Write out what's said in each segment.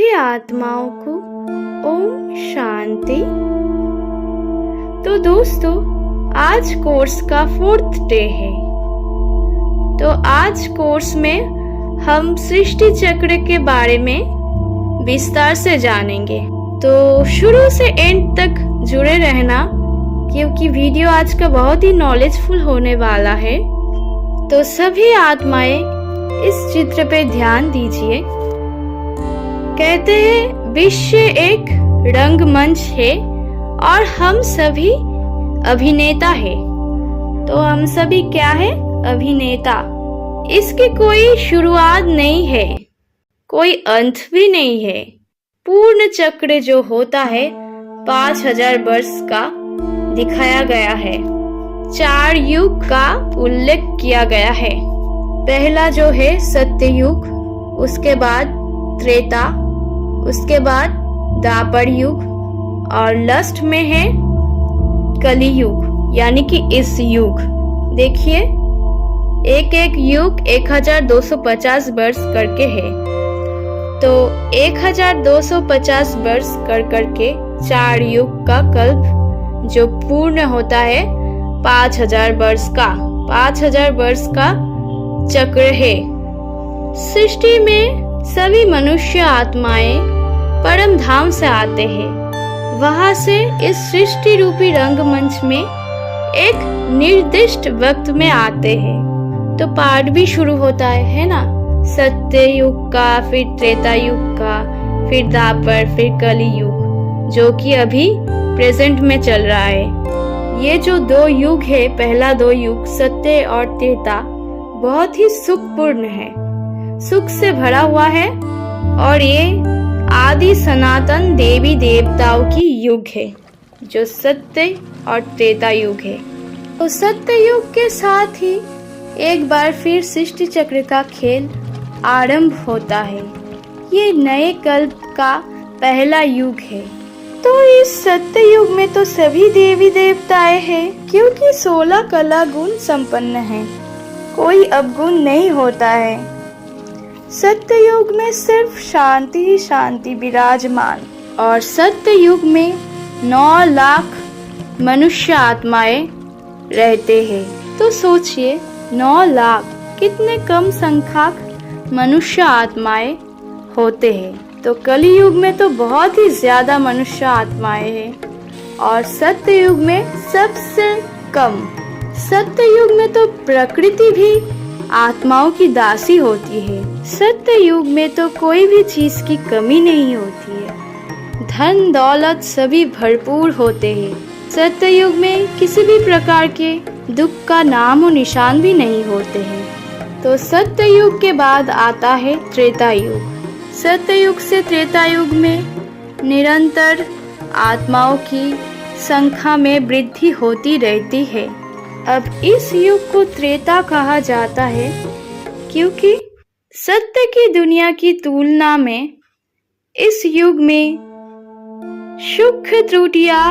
सभी आत्माओं को ओम शांति। तो दोस्तों, आज कोर्स का 4th डे है। तो आज कोर्स में हम सृष्टि चक्र के बारे में विस्तार से जानेंगे। तो शुरू से एंड तक जुड़े रहना, क्योंकि वीडियो आज का बहुत ही नॉलेजफुल होने वाला है। तो सभी आत्माएं इस चित्र पे ध्यान दीजिए। कहते हैं विश्व एक रंगमंच है और हम सभी अभिनेता है। तो हम सभी क्या है? अभिनेता। इसकी कोई शुरुआत नहीं है, कोई अंत भी नहीं है। पूर्ण चक्र जो होता है 5000 वर्ष का दिखाया गया है। 4 युग का उल्लेख किया गया है। पहला जो है सत्ययुग, उसके बाद त्रेता, उसके बाद द्वापर युग और लास्ट में है कलियुग, यानी कि इस युग। देखिए, एक एक युग 1250 वर्ष करके है। तो 1250 वर्ष कर करके 4 युग का कल्प जो पूर्ण होता है 5000 वर्ष का 5000 वर्ष का चक्र है। सृष्टि में सभी मनुष्य आत्माएं परम धाम से आते हैं। वहां से इस सृष्टि रूपी रंगमंच में एक निर्दिष्ट वक्त में आते हैं। तो पाठ भी शुरू होता है ना, सत्य युग का, फिर त्रेता युग का, फिर द्वापर, फिर कली युग, जो कि अभी प्रेजेंट में चल रहा है। ये जो 2 युग है, पहला 2 युग सत्य और त्रेता, बहुत ही सुखपूर्ण है, सुख से भरा हुआ है। और ये आदि सनातन देवी देवताओं की युग है, जो सत्य और त्रेता युग है। तो सत्य युग के साथ ही एक बार फिर सृष्टि चक्र का खेल आरंभ होता है। ये नए कल्प का पहला युग है। तो इस सत्य युग में तो सभी देवी देवताएं हैं, क्योंकि 16 कला गुण संपन्न हैं, कोई अवगुण नहीं होता है। सत्य युग में सिर्फ शांति ही शांति विराजमान। और सत्य युग में 9 लाख मनुष्य आत्माएं रहते हैं। तो सोचिए, 9 लाख कितने कम संख्यक मनुष्य आत्माएं होते हैं। तो कली युग में तो बहुत ही ज्यादा मनुष्य आत्माएं हैं और सत्य युग में सबसे कम। सत्य युग में तो प्रकृति भी आत्माओं की दासी होती है। सत्य युग में तो कोई भी चीज की कमी नहीं होती है। धन दौलत सभी भरपूर होते हैं। सत्य युग में किसी भी प्रकार के दुख का नाम और निशान भी नहीं होते हैं। तो सत्य युग के बाद आता है त्रेता युग। सत्य युग से त्रेता युग में निरंतर आत्माओं की संख्या में वृद्धि होती रहती है। अब इस युग को त्रेता कहा जाता है, क्योंकि सत्य की दुनिया की तुलना में इस युग में सूक्ष्म त्रुटियां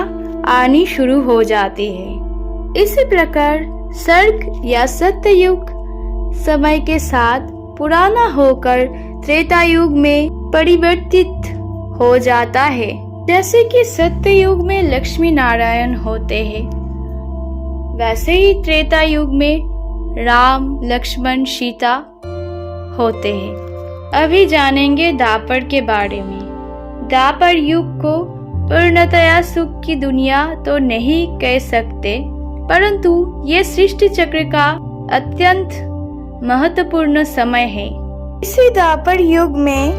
आनी शुरू हो जाती है। इसी प्रकार सर्ग या सत्य युग समय के साथ पुराना होकर त्रेता युग में परिवर्तित हो जाता है। जैसे कि सत्य युग में लक्ष्मी नारायण होते हैं, वैसे ही त्रेता युग में राम, लक्ष्मण, सीता होते हैं। अभी जानेंगे द्वापर के बारे में। द्वापर युग को पूर्णतया सुख की दुनिया तो नहीं कह सकते, परंतु ये सृष्टि चक्र का अत्यंत महत्वपूर्ण समय है। इसी द्वापर युग में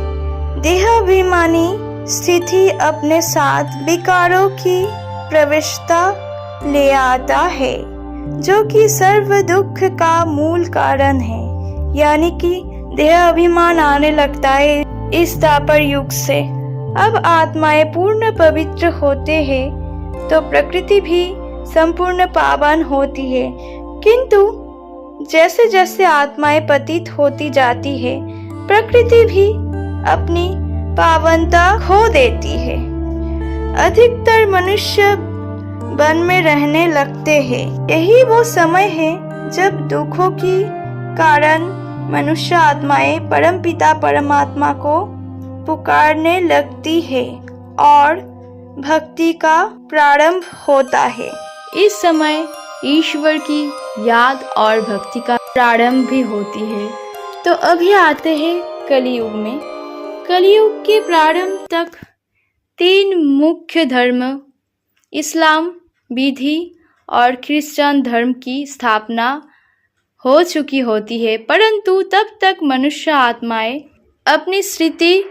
देहाभिमानी स्थिति अपने साथ विकारों की प्रविष्टता ले आता है, जो कि सर्व दुख का मूल कारण है। यानी कि देह अभिमान आने लगता है इस द्वापर युग से। अब आत्माएं पूर्ण पवित्र होते हैं तो प्रकृति भी संपूर्ण पावन होती है, किंतु जैसे जैसे आत्माएं पतित होती जाती है, प्रकृति भी अपनी पावनता खो देती है। अधिकतर मनुष्य वन में रहने लगते हैं। यही वो समय है जब दुखों की कारण मनुष्य आत्माएं परमपिता परमात्मा को पुकारने लगती है और भक्ति का प्रारंभ होता है। इस समय ईश्वर की याद और भक्ति का प्रारंभ भी होती है। तो अभी आते हैं कलियुग में। कलियुग के प्रारंभ तक 3 मुख्य धर्म इस्लाम, विधि और क्रिश्चियन धर्म की स्थापना हो चुकी होती है, परंतु तब तक मनुष्य आत्माएं अपनी स्थिति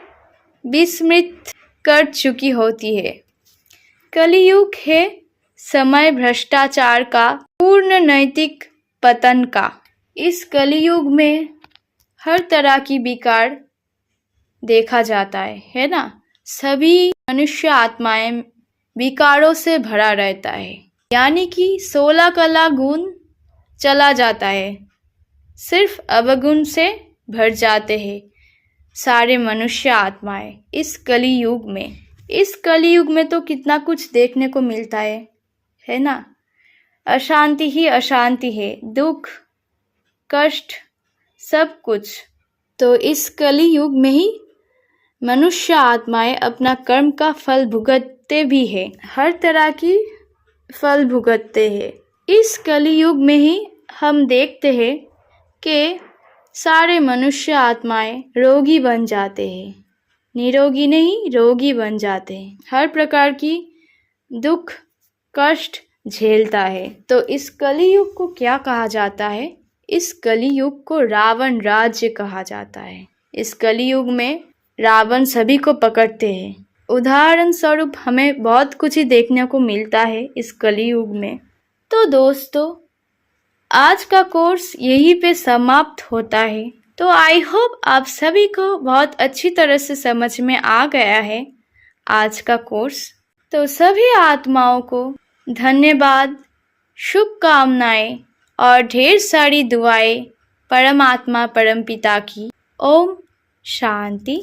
विस्मृत कर चुकी होती है। कलियुग है समय भ्रष्टाचार का, पूर्ण नैतिक पतन का। इस कलियुग में हर तरह की विकार देखा जाता है ना। सभी मनुष्य आत्माएं विकारों से भरा रहता है, यानी कि 16 कला गुण चला जाता है, सिर्फ अवगुण से भर जाते हैं सारे मनुष्य आत्माएं इस कलियुग में। इस कलियुग में तो कितना कुछ देखने को मिलता है ना। अशांति ही अशांति है, दुख, कष्ट, सब कुछ। तो इस कलियुग में ही मनुष्य आत्माएं अपना कर्म का फल भुगतते भी है, हर तरह की फल भुगतते हैं। इस कलियुग में ही हम देखते हैं कि सारे मनुष्य आत्माएं रोगी बन जाते हैं, निरोगी नहीं रोगी बन जाते हैं, हर प्रकार की दुख कष्ट झेलता है। तो इस कलियुग को क्या कहा जाता है? इस कलियुग को रावण राज्य कहा जाता है। इस कलियुग में रावण सभी को पकड़ते हैं। उदाहरण स्वरूप हमें बहुत कुछ ही देखने को मिलता है इस कलियुग में। तो दोस्तों, आज का कोर्स यहीं पे समाप्त होता है। तो आई होप आप सभी को बहुत अच्छी तरह से समझ में आ गया है आज का कोर्स। तो सभी आत्माओं को धन्यवाद, शुभकामनाएं और ढेर सारी दुआएं परमात्मा परमपिता की। ओम शांति।